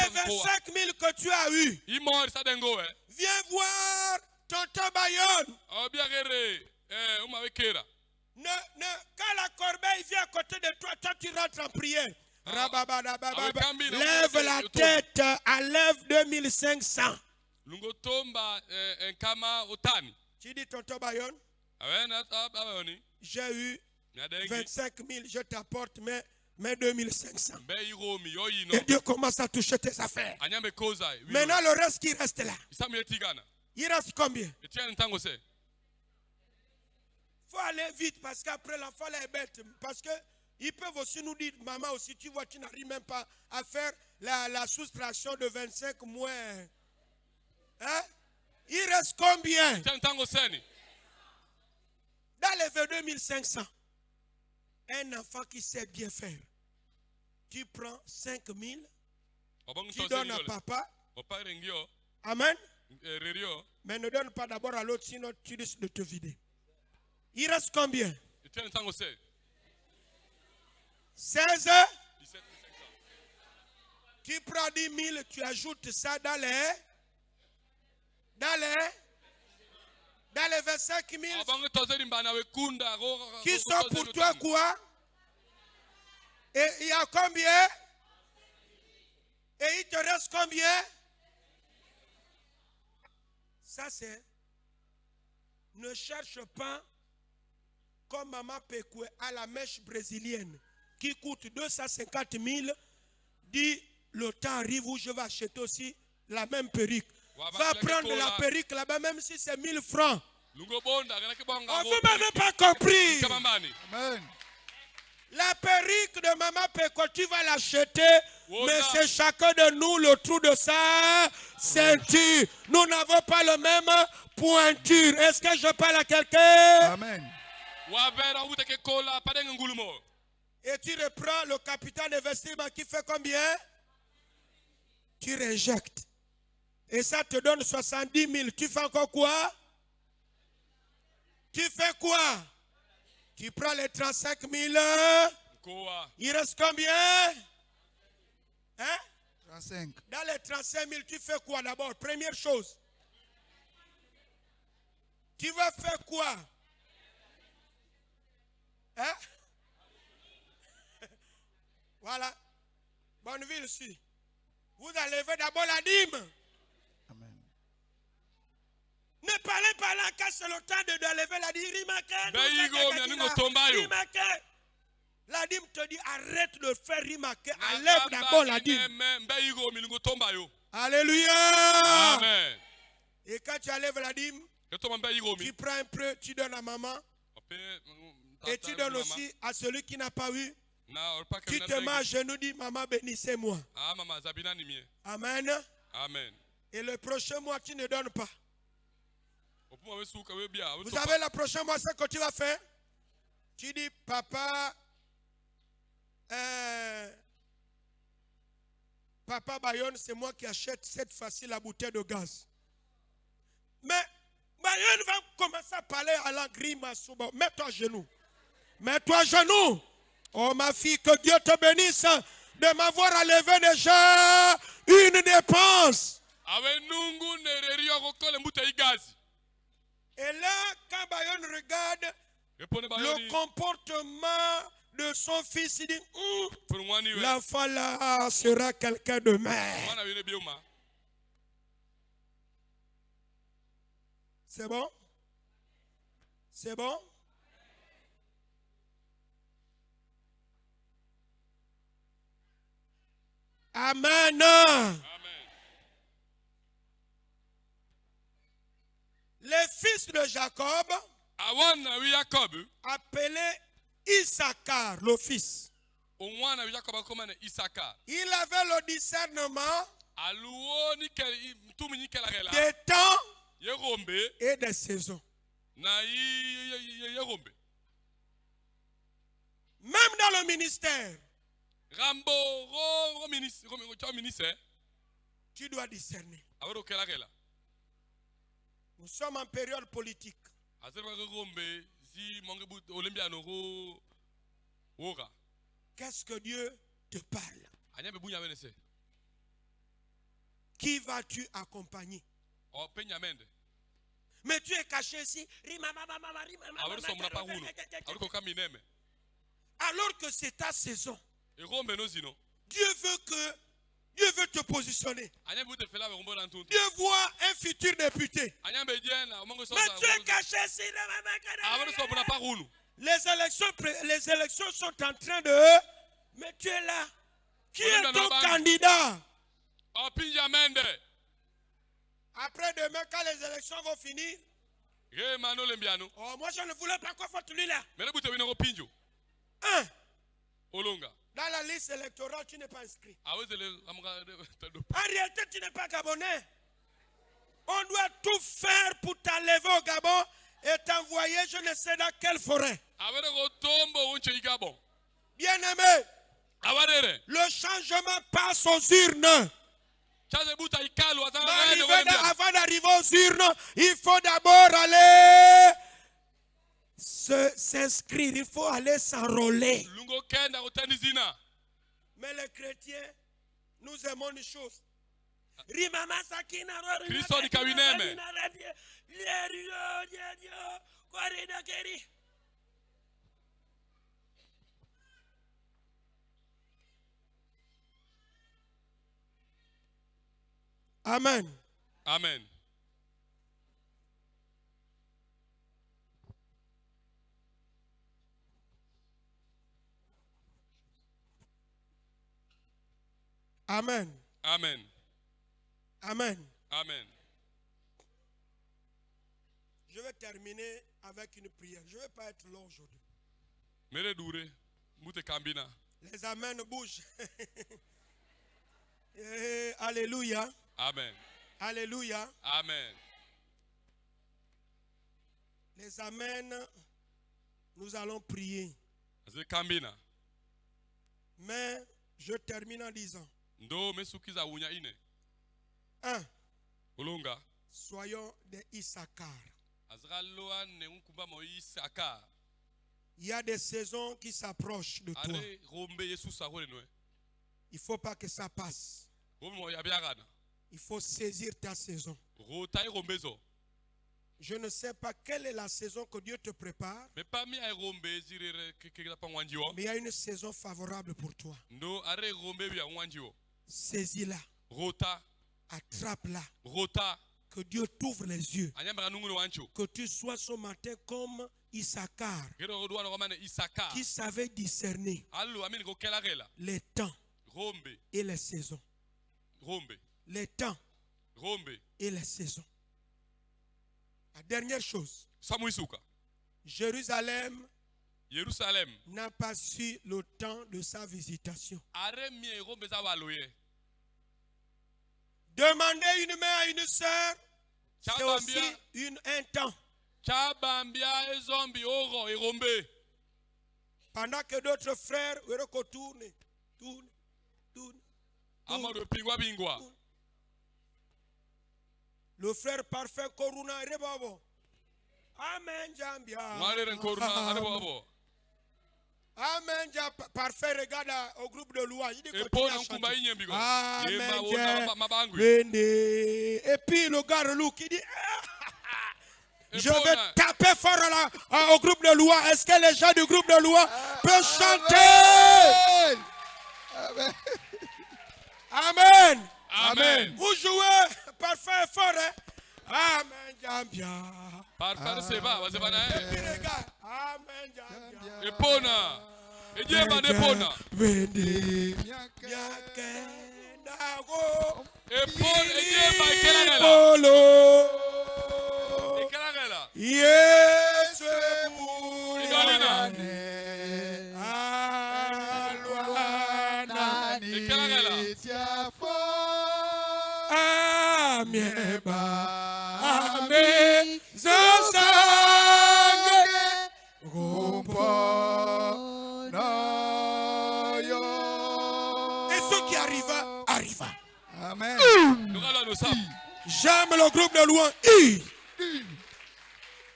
25 000 que tu as eu, viens voir tonton Bayonne. Quand la corbeille vient à côté de toi, toi tu rentres en prière. Lève la tête, enlève 2500. Tu dis tonton Bayonne, j'ai eu 25 000, je t'apporte mes 2500. Et Dieu commence à toucher tes affaires. Maintenant le reste qui reste là. Il reste combien? Il faut aller vite parce qu'après l'enfant là est bête. Parce qu'ils peuvent aussi nous dire, maman aussi, tu vois, tu n'arrives même pas à faire la soustraction de 25 moins. Hein? Il reste combien? Dans les 22 500, un enfant qui sait bien faire, tu prends 5 000, tu donnes à papa. Amen. Mais ne donne pas d'abord à l'autre, sinon tu risques de te vider. Il reste combien? 16. Tu prends 10 000, tu ajoutes ça dans les 25 000 qui sont pour toi quoi? Et il y a combien? Et il te reste combien? Ça c'est, ne cherche pas comme maman Pekoué à la mèche brésilienne qui coûte 250 000. Dit le temps arrive où je vais acheter aussi la même perruque. Va prendre la perruque là-bas même si c'est 1000 francs. Vous ne m'avez pas compris. Amen. La perruque de maman Pekoué, tu vas l'acheter. Mais c'est chacun de nous le trou de sa ceinture. Nous n'avons pas le même pointure. Est-ce que je parle à quelqu'un? Amen. Et tu reprends le capital d'investissement qui fait combien? Tu réinjectes. Et ça te donne 70 000. Tu fais encore quoi? Tu fais quoi? Tu prends les 35 000. Il reste combien? Hein? 35. Dans les 35 000, tu fais quoi d'abord? Première chose. Tu vas faire quoi? Hein? Voilà. Bonneville ici. Vous allez lever d'abord la dîme. Amen. Ne parlez pas là car c'est le temps de lever la dîme. La dîme te dit arrête de faire rimaquer. Enlève d'abord la dîme. Alléluia. Amen. Et quand tu enlèves la dîme, tu prends un peu, tu donnes à maman. Et tu donnes aussi à celui qui n'a pas eu. Tu te mets à genoux, dis maman bénissez-moi. Amen. Amen. Et le prochain mois, tu ne donnes pas. Vous avez le prochain mois, c'est ce que tu vas faire. Tu dis papa, papa Bayonne, c'est moi qui achète cette fois-ci la bouteille de gaz. Mais Bayonne va commencer à parler à la grimace. Mets-toi à genoux. Mets-toi à genoux. Oh ma fille, que Dieu te bénisse de m'avoir enlevé déjà une dépense. Et là, quand Bayonne regarde le comportement de son fils, il dit, l'enfant là sera quelqu'un de mère. C'est bon? C'est bon? Amen. Amen. Les fils de Jacob, appelé Issachar, le fils, il avait le discernement des temps et des saisons. Même dans le ministère, tu dois discerner. Nous sommes en période politique. Qu'est-ce que Dieu te parle? Qui vas-tu accompagner? Mais tu es caché ici. Alors que c'est ta saison. Dieu veut te positionner. Dieu voit un futur député. Mais tu es caché ici. Les élections sont en train de... Mais tu es là. Qui est ton candidat? Après demain, quand les élections vont finir... Oh, moi je ne voulais pas qu'on fasse lui là. Un. Dans la liste électorale, tu n'es pas inscrit. En réalité, tu n'es pas gabonais. On doit tout faire pour t'enlever au Gabon et t'envoyer je ne sais dans quelle forêt. Bien-aimé, le changement passe aux urnes. Avant d'arriver aux urnes, il faut d'abord aller s'inscrire, il faut aller s'enrôler. Mais les chrétiens, nous aimons une chose. Amen. Amen. Amen. Amen. Amen. Amen. Je vais terminer avec une prière. Je ne vais pas être long aujourd'hui. Les amens bougent. Alléluia. Amen. Alléluia. Amen. Les amens, nous allons prier. Mais je termine en disant. 1. Soyons des Issachar. Il y a des saisons qui s'approchent de toi. Il ne faut pas que ça passe. Il faut saisir ta saison. Je ne sais pas quelle est la saison que Dieu te prépare. Mais il y a une saison favorable pour toi. Saisis-la. Attrape-la. Que Dieu t'ouvre les yeux. Que tu sois ce matin comme Issachar, qui savait discerner les temps et les saisons. Les temps et les saisons. La dernière chose. Jérusalem n'a pas su le temps de sa visitation. Demander une main à une sœur, c'est aussi un temps. Pendant que d'autres frères tournent. Le frère parfait Koruna Rebabo. Amen Jambia. Amen parfait, regarde au groupe de louange. Il dit Amen. Et puis le gars relou qui dit je vais taper fort au groupe de louange. Est-ce que les gens du groupe de louange peuvent chanter? Amen. Amen. Amen. Vous jouez parfait fort, hein? Amen, Jambia. Parfait, c'est pas, c'est pas. Et puis les gars, Amen, Jambia. Epona. Et Dieu va dépona. Vende. Miakendago. Epona, et Dieu va kelagela. Et kelagela. Yes, Idolina. Alwana. Et kelagela. Amieba, ame, zosange, rompo, noyo. Et ce qui arriva. Amen. J'aime le groupe de louange.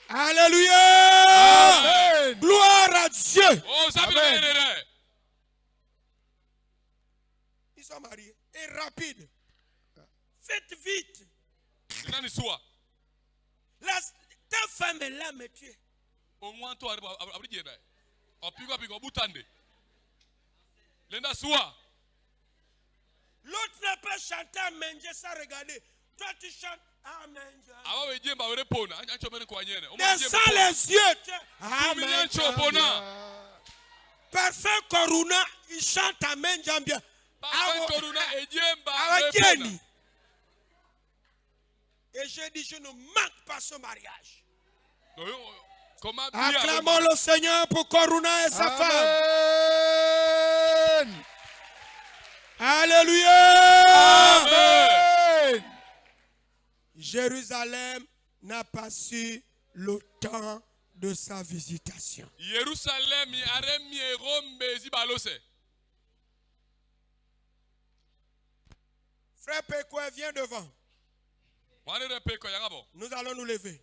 Alléluia. Amen. Gloire à Dieu. Oh, amen. Ils sont mariés. Et rapide. Faites vite. Ta femme est là, mais tu es. L'autre n'a pas chanté Amen, ça regarder. Toi tu chantes Amen. Descends les yeux. Amen. Parfait Koruna, il chante Amen Jambia. Et je dis, je ne manque pas ce mariage. Acclamons le Seigneur pour Koruna et sa femme. Alléluia. Amen. Jérusalem n'a pas su le temps de sa visitation. Frère Pekwe, viens devant. Nous allons nous lever.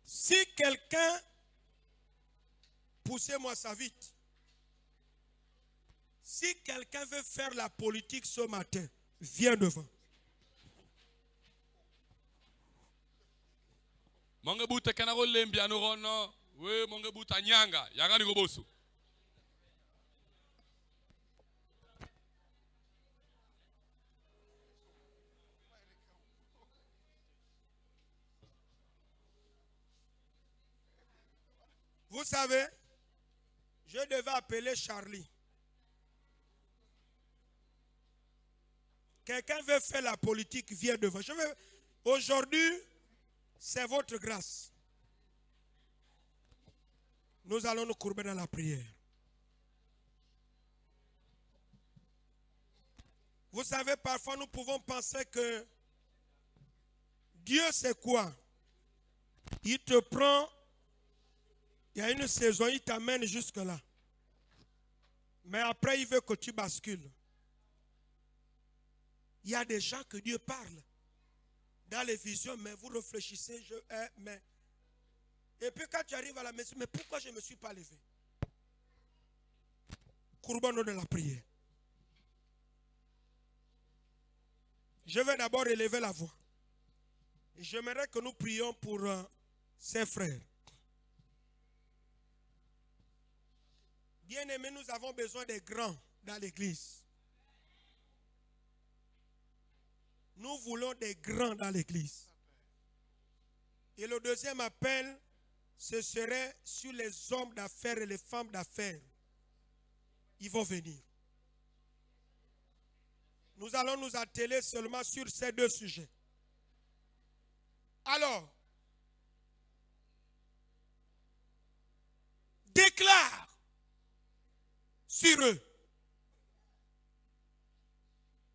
Si quelqu'un, poussez-moi ça vite. Si quelqu'un veut faire la politique ce matin, viens devant. Vous savez, je devais appeler Charlie. Quelqu'un veut faire la politique, viens devant. Aujourd'hui, c'est votre grâce. Nous allons nous courber dans la prière. Vous savez, parfois nous pouvons penser que Dieu c'est quoi? Il te prend, il y a une saison, il t'amène jusque là. Mais après, il veut que tu bascules. Il y a des gens que Dieu parle dans les visions, mais vous réfléchissez, mais... Et puis quand tu arrives à la maison, mais pourquoi je ne me suis pas levé? courbons-nous de la prière. Je vais d'abord élever la voix. J'aimerais que nous prions pour ces frères. Bien-aimés, nous avons besoin des grands dans l'église. Nous voulons des grands dans l'église. Et le deuxième appel, ce serait sur les hommes d'affaires et les femmes d'affaires. Ils vont venir. Nous allons nous atteler seulement sur ces deux sujets. Alors, déclare sur eux.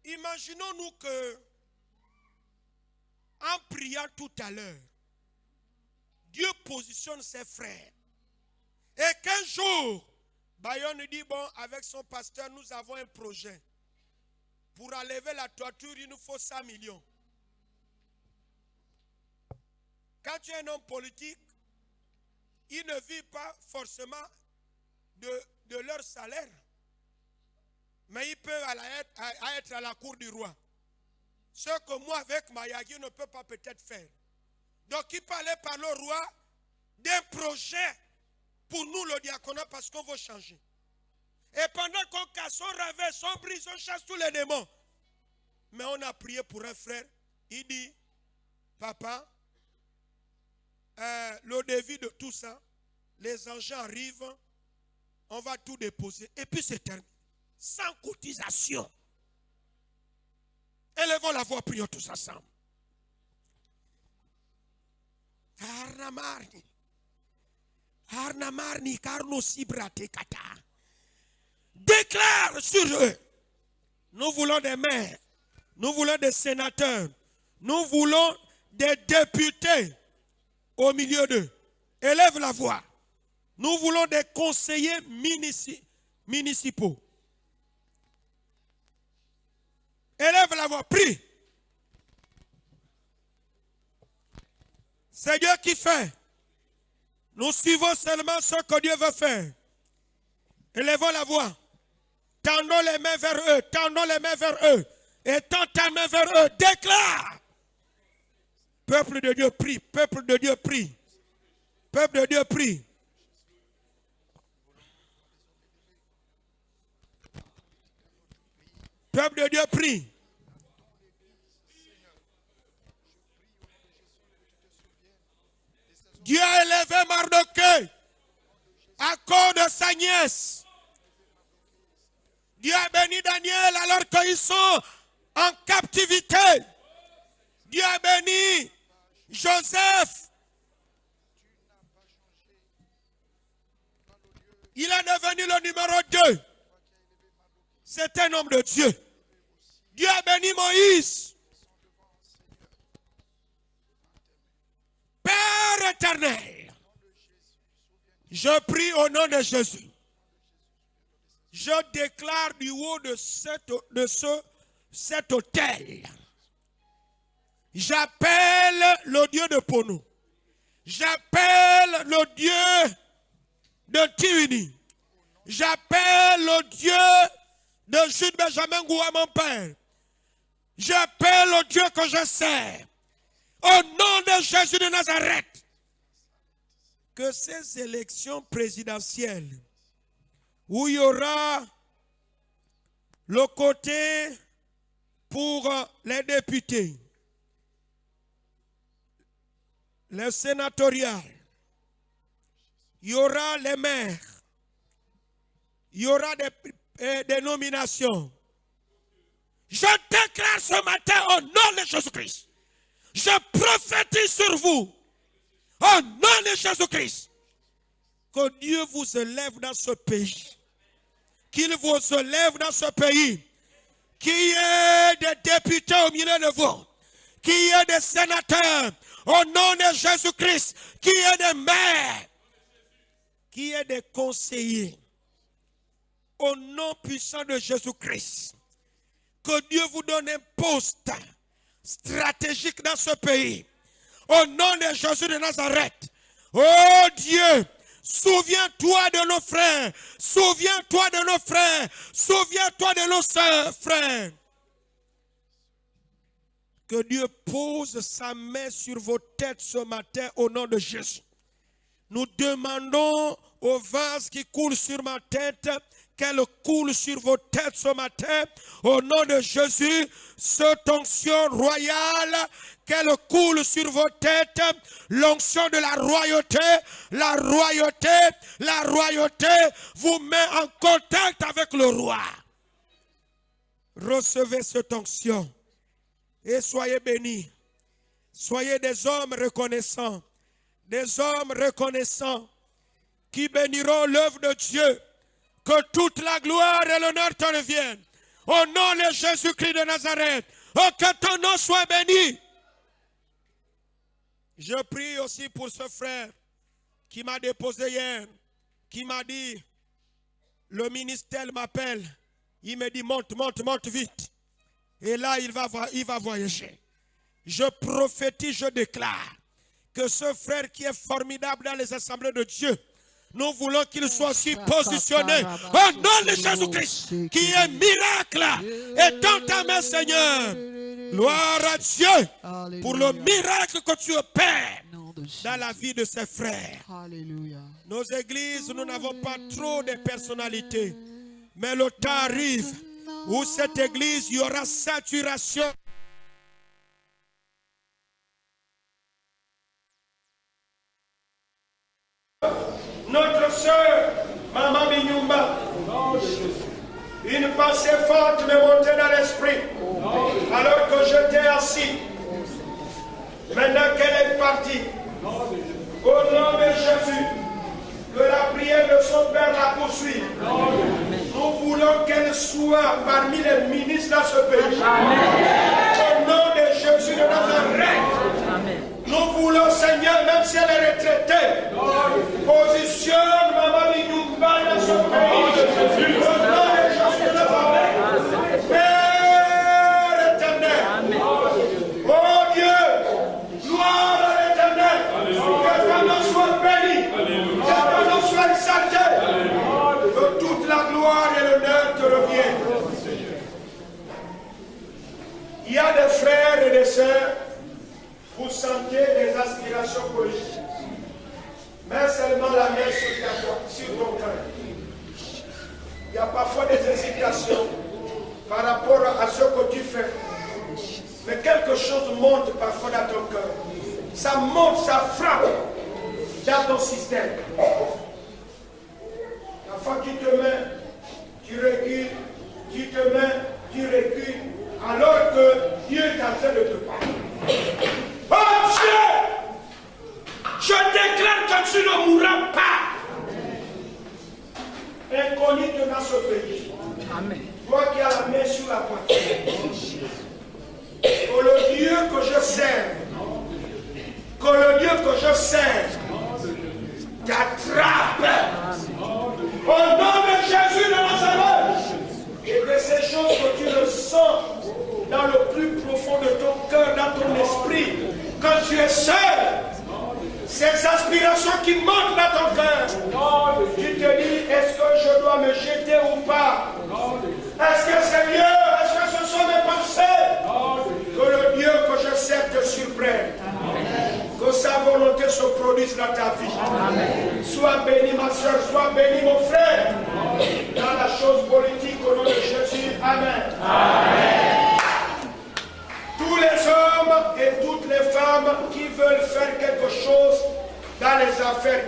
Imaginons-nous que, en priant tout à l'heure, Dieu positionne ses frères. Et qu'un jour, Bayonne dit, bon, avec son pasteur, nous avons un projet. Pour enlever la toiture, il nous faut 100 millions. Quand tu es un homme politique, ils ne vivent pas forcément de leur salaire. Mais ils peuvent être à la cour du roi. Ce que moi, avec Mayagi, ne peux pas peut-être faire. Donc, il parlait par le roi d'un projet pour nous, le diaconat, parce qu'on veut changer. Et pendant qu'on casse, on renverse, on brise, on chasse tous les démons. Mais on a prié pour un frère. Il dit, papa, le devis de tout ça, les engins arrivent, on va tout déposer. Et puis c'est terminé. Sans cotisation. Élevons la voix, prions tous ensemble. Arnamarni. Arnamarni, Karno Sibrate Kata. Déclare sur eux. Nous voulons des maires. Nous voulons des sénateurs. Nous voulons des députés au milieu d'eux. Élève la voix. Nous voulons des conseillers municipaux. Élève la voix, prie. C'est Dieu qui fait. Nous suivons seulement ce que Dieu veut faire. Élevons la voix. Tendons les mains vers eux. Tendons les mains vers eux. Et tends ta main vers eux. Déclare. Peuple de Dieu, prie. Peuple de Dieu, prie. Peuple de Dieu, prie. Peuple de Dieu, prie. Dieu a élevé Mardochée à cause de sa nièce. Dieu a béni Daniel alors qu'ils sont en captivité. Dieu a béni Joseph. Il est devenu le numéro 2. C'est un homme de Dieu. Dieu a béni Moïse. Père éternel, je prie au nom de Jésus. Je déclare du haut de cet autel. J'appelle le Dieu de Pono. J'appelle le Dieu de Tivini. J'appelle le Dieu de Jude Benjamin Goua, mon père. J'appelle le Dieu que je sers. Au nom de Jésus de Nazareth. Que ces élections présidentielles, où il y aura le côté pour les députés, les sénatoriales, il y aura les maires, il y aura des nominations. Je déclare ce matin au nom de Jésus-Christ. Je prophétise sur vous, au nom de Jésus-Christ, que Dieu vous élève dans ce pays. Qu'il vous élève dans ce pays. Qu'il y ait des députés au milieu de vous. Qu'il y ait des sénateurs, au nom de Jésus-Christ. Qu'il y ait des maires. Qu'il y ait des conseillers. Au nom puissant de Jésus-Christ. Que Dieu vous donne un poste stratégique dans ce pays. Au nom de Jésus de Nazareth. Oh Dieu, Souviens-toi de nos frères. Souviens-toi de nos frères. Souviens-toi de nos sœurs, frères. Que Dieu pose sa main sur vos têtes ce matin au nom de Jésus. Nous demandons au vase qui coule sur ma tête, qu'elle coule sur vos têtes ce matin, au nom de Jésus, cette onction royale, qu'elle coule sur vos têtes, l'onction de la royauté, la royauté vous met en contact avec le roi. Recevez cette onction et soyez bénis. Soyez des hommes reconnaissants, qui béniront l'œuvre de Dieu. Que toute la gloire et l'honneur te reviennent. Au nom de Jésus-Christ de Nazareth. Oh, que ton nom soit béni. Je prie aussi pour ce frère qui m'a déposé hier, qui m'a dit, le ministère m'appelle. Il me dit, monte vite. Et là, il va voyager. Je prophétise, je déclare que ce frère qui est formidable dans les assemblées de Dieu, nous voulons qu'il soit aussi positionné au nom de Jésus-Christ, qui est miracle. Et dans ta main, Seigneur, gloire à Dieu pour le miracle que tu opères dans la vie de ses frères. Nos églises, nous n'avons pas trop de personnalités, mais le temps arrive où cette église, il y aura saturation. Notre sœur, Maman Binyumba, une pensée forte me montait dans l'esprit alors que j'étais assis. Maintenant qu'elle est partie, au nom de Jésus, que la prière de son Père la poursuive. Nous voulons qu'elle soit parmi les ministres dans ce pays. Au nom de Jésus de Nazareth. Nous voulons, Seigneur, même si elle est retraitée, positionne Maman Binyumba dans ce pays. Au nom de Jésus de Nazareth. Père éternel. Oh Dieu, gloire à l'éternel. Que ton nom soit béni. Que ton nom soit exalté. Que toute la gloire et l'honneur te reviennent. Il y a des frères et des sœurs. Vous sentez des aspirations politiques. Mets seulement la main sur ton cœur. Il y a parfois des hésitations par rapport à ce que tu fais. Mais quelque chose monte parfois dans ton cœur. Ça monte, ça frappe dans ton système. La fois que tu te mets, tu recules, tu te mets, tu recules, alors que Dieu est en train de te parler. Oh Dieu, je déclare que tu ne mourras pas. Incognito dans ce pays. Amen. Toi qui as la main sur la poitrine. Que le Dieu que je sers, t'attrape. Au nom de Jésus de Nazareth. Et que ces choses que tu le sens dans le plus profond de ton cœur, dans ton esprit, quand tu es seul, ces aspirations qui montent dans ton cœur, tu te dis, est-ce que je dois me jeter ou pas? Est-ce que c'est mieux? Est-ce que ce sont mes pensées? Que le Dieu que je sers te surprenne. Que sa volonté se produise dans ta vie. Amen. Sois béni ma soeur, sois béni mon frère. Dans la chose politique au nom de Jésus. Amen. Amen. Tous les hommes et toutes les femmes qui veulent faire quelque chose dans les affaires